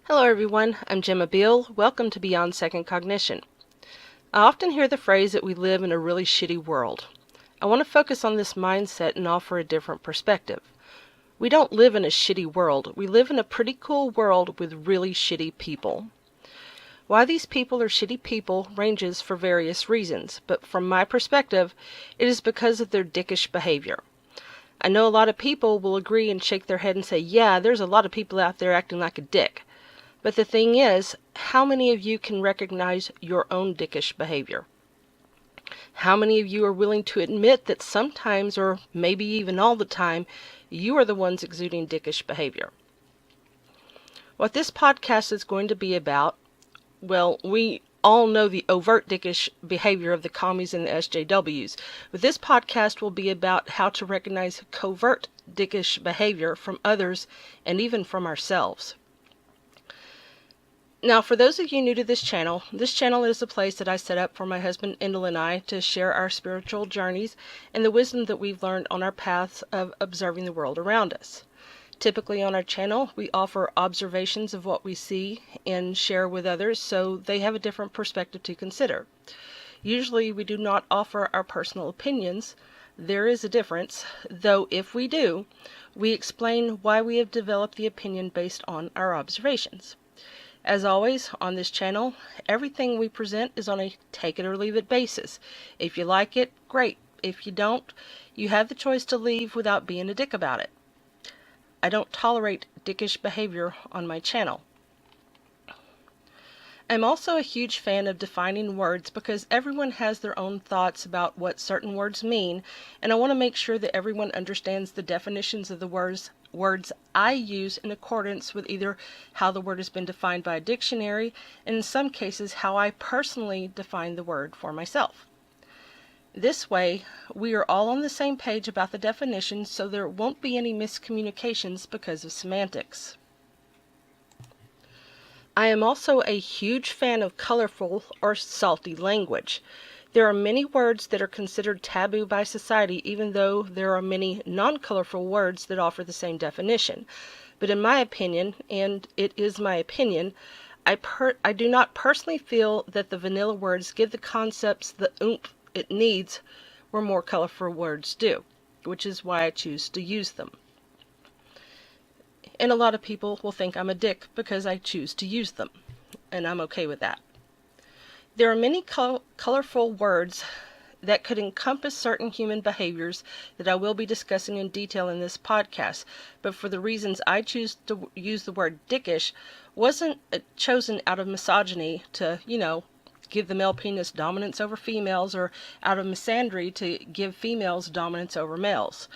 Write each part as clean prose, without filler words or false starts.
Hello everyone, I'm Gemma Beall. Welcome to Beyond Second Cognition. I often hear the phrase that we live in a really shitty world. I want to focus on this mindset and offer a different perspective. We don't live in a shitty world. We live in a pretty cool world with really shitty people. Why these people are shitty people ranges for various reasons, but from my perspective, it is because of their dickish behavior. I know a lot of people will agree and shake their head and say, yeah, there's a lot of people out there acting like a dick. But the thing is, how many of you can recognize your own dickish behavior? How many of you are willing to admit that sometimes, or maybe even all the time, you are the ones exuding dickish behavior? What this podcast is going to be about, well, we all know the overt dickish behavior of the commies and the SJWs, but this podcast will be about how to recognize covert dickish behavior from others and even from ourselves. Now, for those of you new to this channel is a place that I set up for my husband Endel and I to share our spiritual journeys and the wisdom that we've learned on our paths of observing the world around us. Typically on our channel, we offer observations of what we see and share with others so they have a different perspective to consider. Usually we do not offer our personal opinions. There is a difference, though if we do, we explain why we have developed the opinion based on our observations. As always, on this channel, everything we present is on a take it or leave it basis. If you like it, great. If you don't, you have the choice to leave without being a dick about it. I don't tolerate dickish behavior on my channel. I'm also a huge fan of defining words because everyone has their own thoughts about what certain words mean, and I want to make sure that everyone understands the definitions of the words I use in accordance with either how the word has been defined by a dictionary, and in some cases how I personally define the word for myself. This way, we are all on the same page about the definition, so there won't be any miscommunications because of semantics. I am also a huge fan of colorful or salty language. There are many words that are considered taboo by society, even though there are many non-colorful words that offer the same definition. But in my opinion, and it is my opinion, I do not personally feel that the vanilla words give the concepts the oomph it needs where more colorful words do, which is why I choose to use them. And a lot of people will think I'm a dick because I choose to use them, and I'm okay with that. There are many colorful words that could encompass certain human behaviors that I will be discussing in detail in this podcast, but for the reasons I choose to use the word dickish wasn't chosen out of misogyny to, give the male penis dominance over females, or out of misandry to give females dominance over males.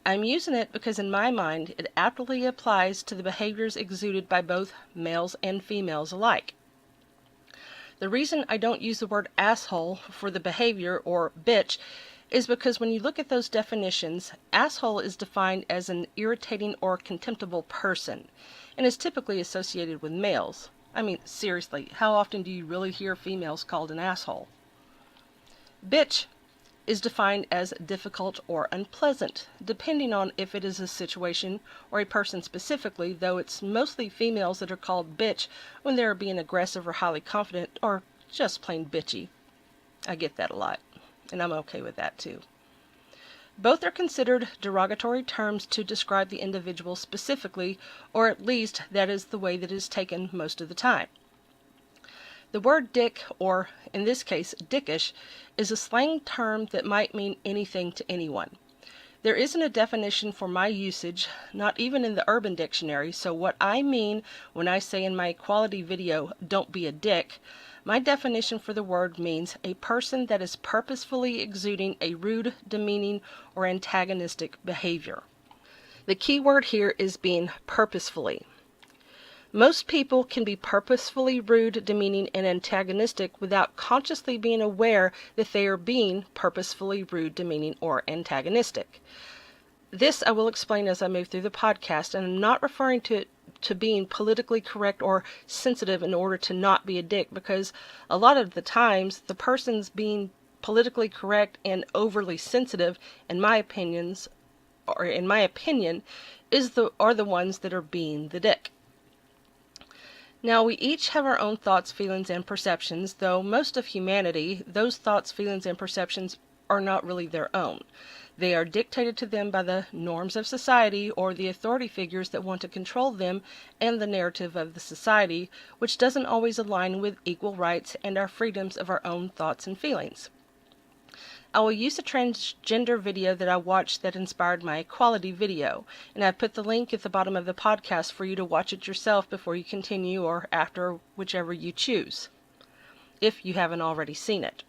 I'm using it because in my mind it aptly applies to the behaviors exuded by both males and females alike. The reason I don't use the word asshole for the behavior or bitch is because when you look at those definitions, asshole is defined as an irritating or contemptible person and is typically associated with males. I mean, seriously, how often do you really hear females called an asshole? Bitch is defined as difficult or unpleasant, depending on if it is a situation or a person specifically, though it's mostly females that are called bitch when they're being aggressive or highly confident or just plain bitchy. I get that a lot, and I'm okay with that too. Both are considered derogatory terms to describe the individual specifically, or at least that is the way that it is taken most of the time. The word dick, or in this case dickish, is a slang term that might mean anything to anyone. There isn't a definition for my usage, not even in the Urban Dictionary, so what I mean when I say in my equality video, don't be a dick, my definition for the word means a person that is purposefully exuding a rude, demeaning, or antagonistic behavior. The key word here is being purposefully. Most people can be purposefully rude, demeaning, and antagonistic without consciously being aware that they are being purposefully rude, demeaning, or antagonistic. This I will explain as I move through the podcast, and I'm not referring to being politically correct or sensitive in order to not be a dick, because a lot of the times the person's being politically correct and overly sensitive, in my opinion, are the ones that are being the dick. Now, we each have our own thoughts, feelings, and perceptions, though most of humanity, those thoughts, feelings, and perceptions are not really their own. They are dictated to them by the norms of society or the authority figures that want to control them and the narrative of the society, which doesn't always align with equal rights and our freedoms of our own thoughts and feelings. I will use a transgender video that I watched that inspired my equality video, and I've put the link at the bottom of the podcast for you to watch it yourself before you continue or after, whichever you choose, if you haven't already seen it.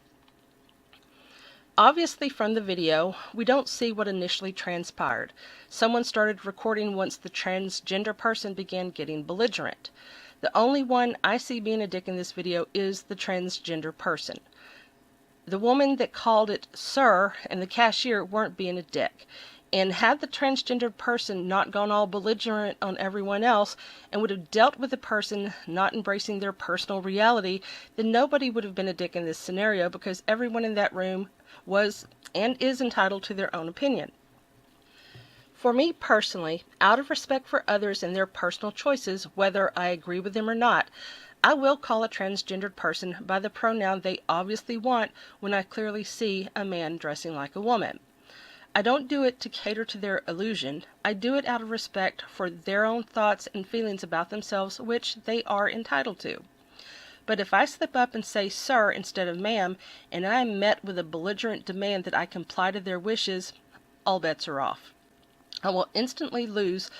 Obviously from the video, we don't see what initially transpired. Someone started recording once the transgender person began getting belligerent. The only one I see being a dick in this video is the transgender person. The woman that called it sir and the cashier weren't being a dick. And had the transgendered person not gone all belligerent on everyone else and would have dealt with the person not embracing their personal reality, then nobody would have been a dick in this scenario, because everyone in that room was and is entitled to their own opinion. For me personally, out of respect for others and their personal choices, whether I agree with them or not, I will call a transgendered person by the pronoun they obviously want when I clearly see a man dressing like a woman. I don't do it to cater to their illusion. I do it out of respect for their own thoughts and feelings about themselves, which they are entitled to. But if I slip up and say sir instead of ma'am, and I am met with a belligerent demand that I comply to their wishes, all bets are off. I will instantly lose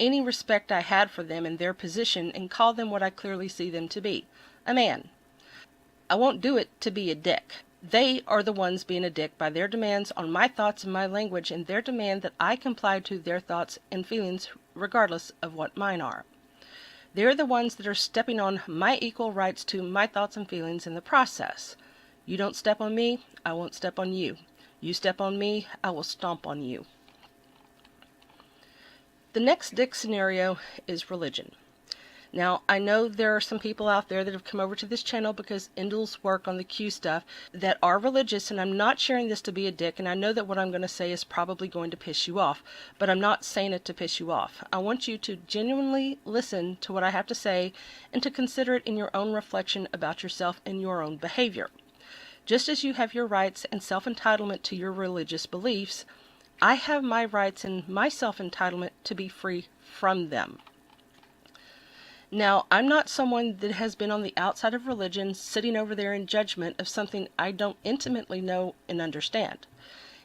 any respect I had for them and their position and call them what I clearly see them to be, a man. I won't do it to be a dick. They are the ones being a dick by their demands on my thoughts and my language, and their demand that I comply to their thoughts and feelings regardless of what mine are. They're the ones that are stepping on my equal rights to my thoughts and feelings in the process. You don't step on me, I won't step on you. You step on me, I will stomp on you. The next dick scenario is religion. Now, I know there are some people out there that have come over to this channel because Endell's work on the Q stuff that are religious, and I'm not sharing this to be a dick, and I know that what I'm going to say is probably going to piss you off, but I'm not saying it to piss you off. I want you to genuinely listen to what I have to say and to consider it in your own reflection about yourself and your own behavior. Just as you have your rights and self-entitlement to your religious beliefs, I have my rights and my self-entitlement to be free from them. Now, I'm not someone that has been on the outside of religion, sitting over there in judgment of something I don't intimately know and understand.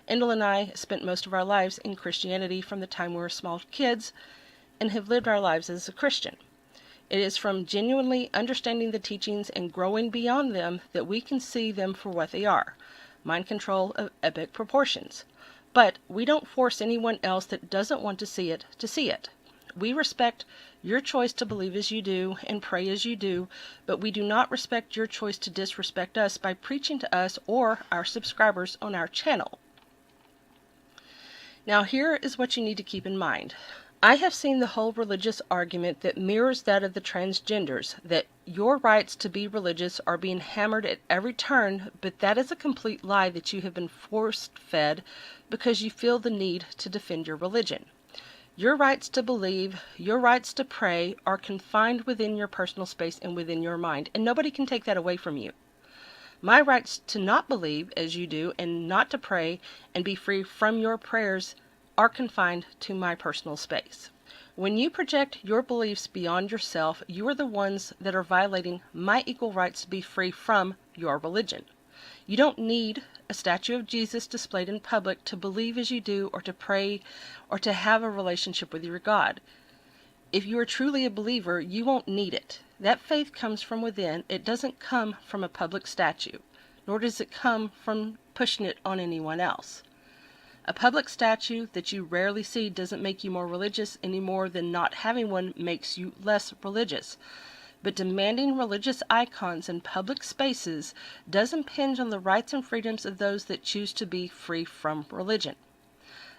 Endell and I spent most of our lives in Christianity from the time we were small kids and have lived our lives as a Christian. It is from genuinely understanding the teachings and growing beyond them that we can see them for what they are, mind control of epic proportions. But we don't force anyone else that doesn't want to see it to see it. We respect your choice to believe as you do and pray as you do, but we do not respect your choice to disrespect us by preaching to us or our subscribers on our channel. Now, here is what you need to keep in mind. I have seen the whole religious argument that mirrors that of the transgenders, that your rights to be religious are being hammered at every turn, but that is a complete lie that you have been force-fed because you feel the need to defend your religion. Your rights to believe, your rights to pray are confined within your personal space and within your mind, and nobody can take that away from you. My rights to not believe as you do and not to pray and be free from your prayers are confined to my personal space. When you project your beliefs beyond yourself, you are the ones that are violating my equal rights to be free from your religion. You don't need a statue of Jesus displayed in public to believe as you do, or to pray, or to have a relationship with your God. If you are truly a believer, you won't need it. That faith comes from within. It doesn't come from a public statue, nor does it come from pushing it on anyone else. A public statue that you rarely see doesn't make you more religious any more than not having one makes you less religious. But demanding religious icons in public spaces does impinge on the rights and freedoms of those that choose to be free from religion.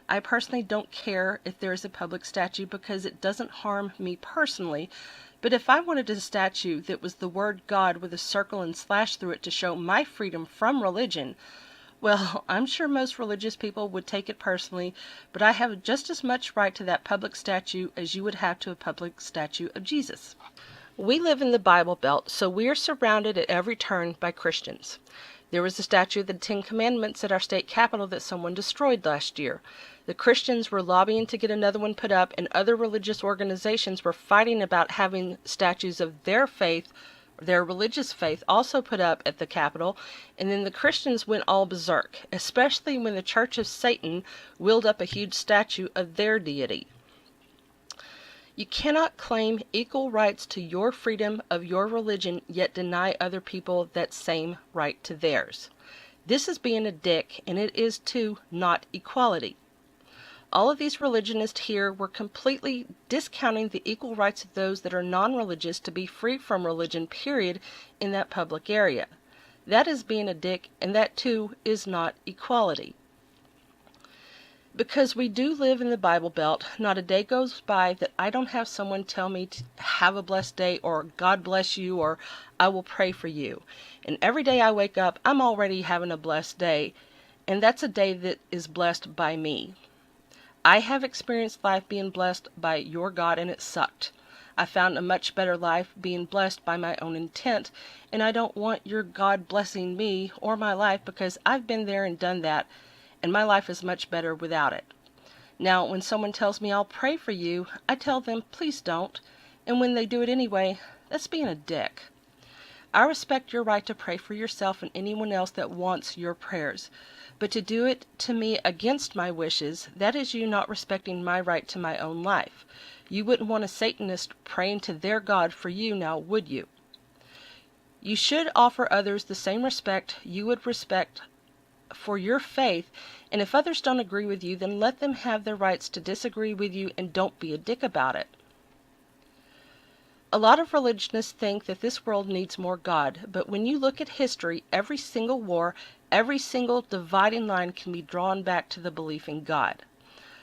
I personally don't care if there is a public statue because it doesn't harm me personally, but if I wanted a statue that was the word God with a circle and slash through it to show my freedom from religion, well, I'm sure most religious people would take it personally, but I have just as much right to that public statue as you would have to a public statue of Jesus. We live in the Bible Belt, so we are surrounded at every turn by Christians. There was a statue of the Ten Commandments at our state capitol that someone destroyed last year. The Christians were lobbying to get another one put up, and other religious organizations were fighting about having statues of their faith, their religious faith, also put up at the Capitol, and then the Christians went all berserk, especially when the Church of Satan wheeled up a huge statue of their deity. You cannot claim equal rights to your freedom of your religion, yet deny other people that same right to theirs. This is being a dick, and it is too not equality. All of these religionists here were completely discounting the equal rights of those that are non-religious to be free from religion, period, in that public area. That is being a dick, and that too is not equality. Because we do live in the Bible Belt, not a day goes by that I don't have someone tell me to have a blessed day, or God bless you, or I will pray for you. And every day I wake up, I'm already having a blessed day, and that's a day that is blessed by me. I have experienced life being blessed by your God, and it sucked. I found a much better life being blessed by my own intent, and I don't want your God blessing me or my life, because I've been there and done that, and my life is much better without it. Now, when someone tells me I'll pray for you, I tell them, please don't, and when they do it anyway, that's being a dick. I respect your right to pray for yourself and anyone else that wants your prayers, but to do it to me against my wishes, that is you not respecting my right to my own life. You wouldn't want a Satanist praying to their God for you now, would you? You should offer others the same respect you would respect for your faith, and if others don't agree with you, then let them have their rights to disagree with you, and don't be a dick about it. A lot of religionists think that this world needs more God, but when you look at history, every single war, every single dividing line can be drawn back to the belief in God.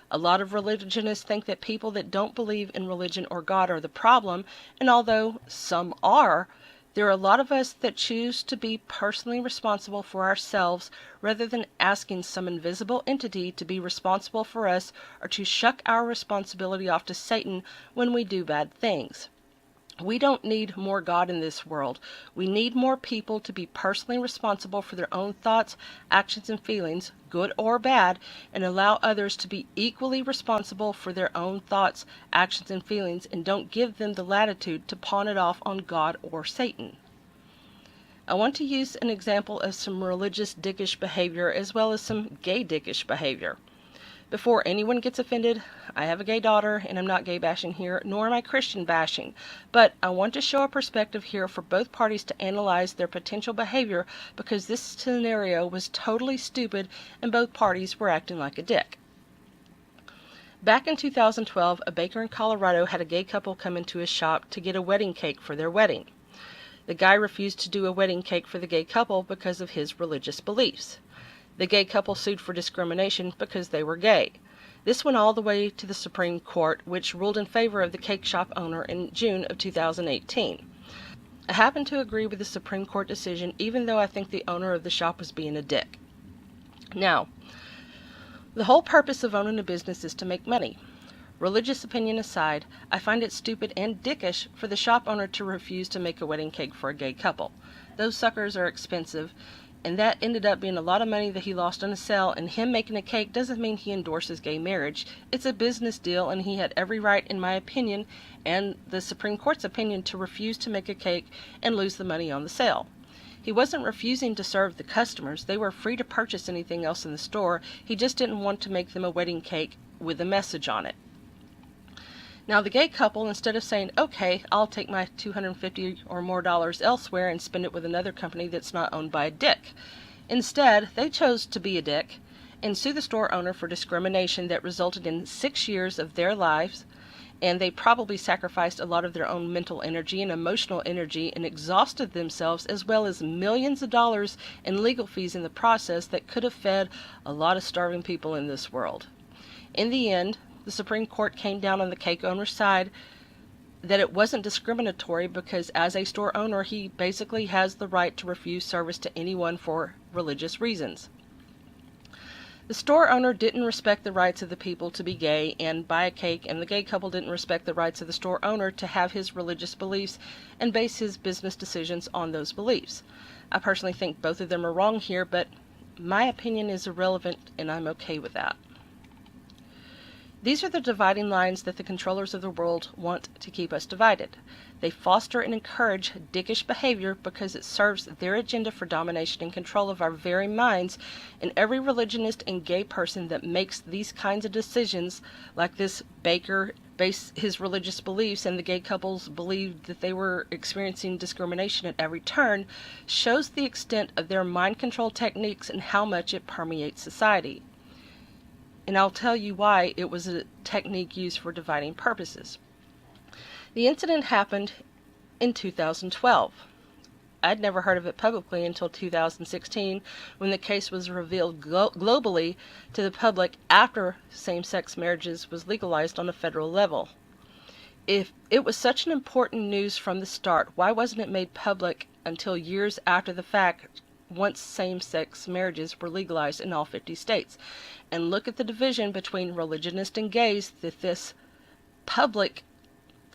A lot of religionists think that people that don't believe in religion or God are the problem, and although some are, there are a lot of us that choose to be personally responsible for ourselves rather than asking some invisible entity to be responsible for us, or to shuck our responsibility off to Satan when we do bad things. We don't need more God in this world. We need more people to be personally responsible for their own thoughts, actions, and feelings, good or bad, and allow others to be equally responsible for their own thoughts, actions, and feelings, and don't give them the latitude to pawn it off on God or Satan. I want to use an example of some religious dickish behavior as well as some gay dickish behavior. Before anyone gets offended, I have a gay daughter, and I'm not gay bashing here, nor am I Christian bashing, but I want to show a perspective here for both parties to analyze their potential behavior, because this scenario was totally stupid and both parties were acting like a dick. Back in 2012, a baker in Colorado had a gay couple come into his shop to get a wedding cake for their wedding. The guy refused to do a wedding cake for the gay couple because of his religious beliefs. The gay couple sued for discrimination because they were gay. This went all the way to the Supreme Court, which ruled in favor of the cake shop owner in June of 2018. I happen to agree with the Supreme Court decision, even though I think the owner of the shop was being a dick. Now, the whole purpose of owning a business is to make money. Religious opinion aside, I find it stupid and dickish for the shop owner to refuse to make a wedding cake for a gay couple. Those suckers are expensive, and that ended up being a lot of money that he lost on a sale, and him making a cake doesn't mean he endorses gay marriage. It's a business deal, and he had every right, in my opinion, and the Supreme Court's opinion, to refuse to make a cake and lose the money on the sale. He wasn't refusing to serve the customers. They were free to purchase anything else in the store. He just didn't want to make them a wedding cake with a message on it. Now, the gay couple, instead of saying, okay, I'll take my $250 or more elsewhere and spend it with another company that's not owned by a dick. Instead, they chose to be a dick and sue the store owner for discrimination that resulted in 6 years of their lives, and they probably sacrificed a lot of their own mental energy and emotional energy and exhausted themselves, as well as millions of dollars in legal fees in the process that could have fed a lot of starving people in this world. In the end, the Supreme Court came down on the cake owner's side that it wasn't discriminatory, because as a store owner, he basically has the right to refuse service to anyone for religious reasons. The store owner didn't respect the rights of the people to be gay and buy a cake, and the gay couple didn't respect the rights of the store owner to have his religious beliefs and base his business decisions on those beliefs. I personally think both of them are wrong here, but my opinion is irrelevant and I'm okay with that. These are the dividing lines that the controllers of the world want to keep us divided. They foster and encourage dickish behavior because it serves their agenda for domination and control of our very minds, and every religionist and gay person that makes these kinds of decisions, like this baker based his religious beliefs and the gay couples believed that they were experiencing discrimination at every turn, shows the extent of their mind control techniques and how much it permeates society. And I'll tell you why it was a technique used for dividing purposes. The incident happened in 2012. I'd never heard of it publicly until 2016, when the case was revealed globally to the public after same-sex marriages was legalized on a federal level. If it was such an important news from the start, why wasn't it made public until years after the fact, once same-sex marriages were legalized in all 50 states? And look at the division between religionists and gays that this public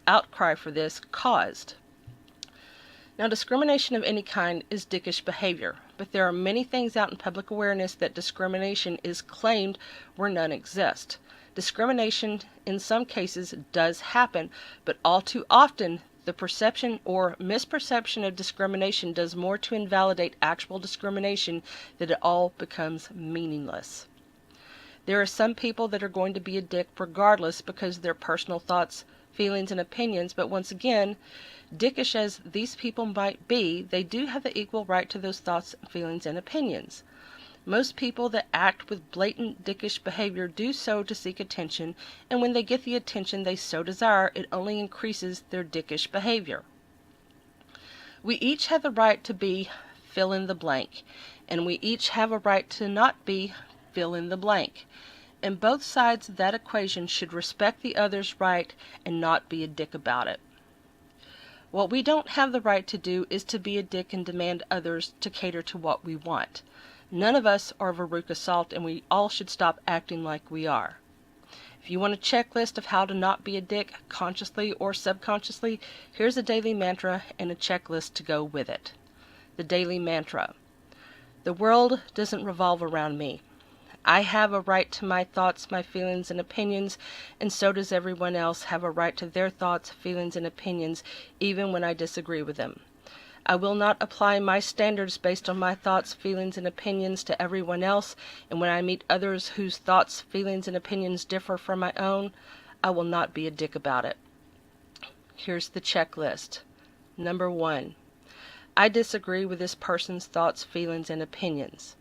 outcry for this caused. Now, discrimination of any kind is dickish behavior, but there are many things out in public awareness that discrimination is claimed where none exist. Discrimination in some cases does happen, but all too often the perception or misperception of discrimination does more to invalidate actual discrimination that it all becomes meaningless. There are some people that are going to be a dick regardless because of their personal thoughts, feelings, and opinions, but once again, dickish as these people might be, they do have the equal right to those thoughts, feelings, and opinions. Most people that act with blatant dickish behavior do so to seek attention, and when they get the attention they so desire, it only increases their dickish behavior. We each have the right to be fill in the blank, and we each have a right to not be fill in the blank. And both sides of that equation should respect the other's right and not be a dick about it. What we don't have the right to do is to be a dick and demand others to cater to what we want. None of us are Veruca Salt, and we all should stop acting like we are. If you want a checklist of how to not be a dick, consciously or subconsciously, here's a daily mantra and a checklist to go with it. The daily mantra: the world doesn't revolve around me. I have a right to my thoughts, my feelings, and opinions, and so does everyone else have a right to their thoughts, feelings, and opinions, even when I disagree with them. I will not apply my standards based on my thoughts, feelings, and opinions to everyone else, and when I meet others whose thoughts, feelings, and opinions differ from my own, I will not be a dick about it. Here's the checklist. Number 1. I disagree with this person's thoughts, feelings, and opinions.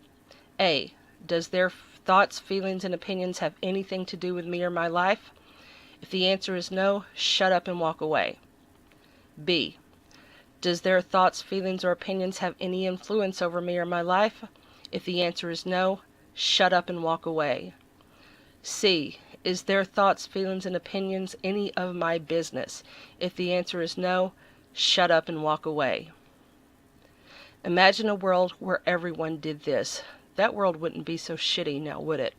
A. Does their thoughts, feelings, and opinions have anything to do with me or my life? If the answer is no, shut up and walk away. B. Does their thoughts, feelings, or opinions have any influence over me or my life? If the answer is no, shut up and walk away. C. Is their thoughts, feelings, and opinions any of my business? If the answer is no, shut up and walk away. Imagine a world where everyone did this. That world wouldn't be so shitty now, would it?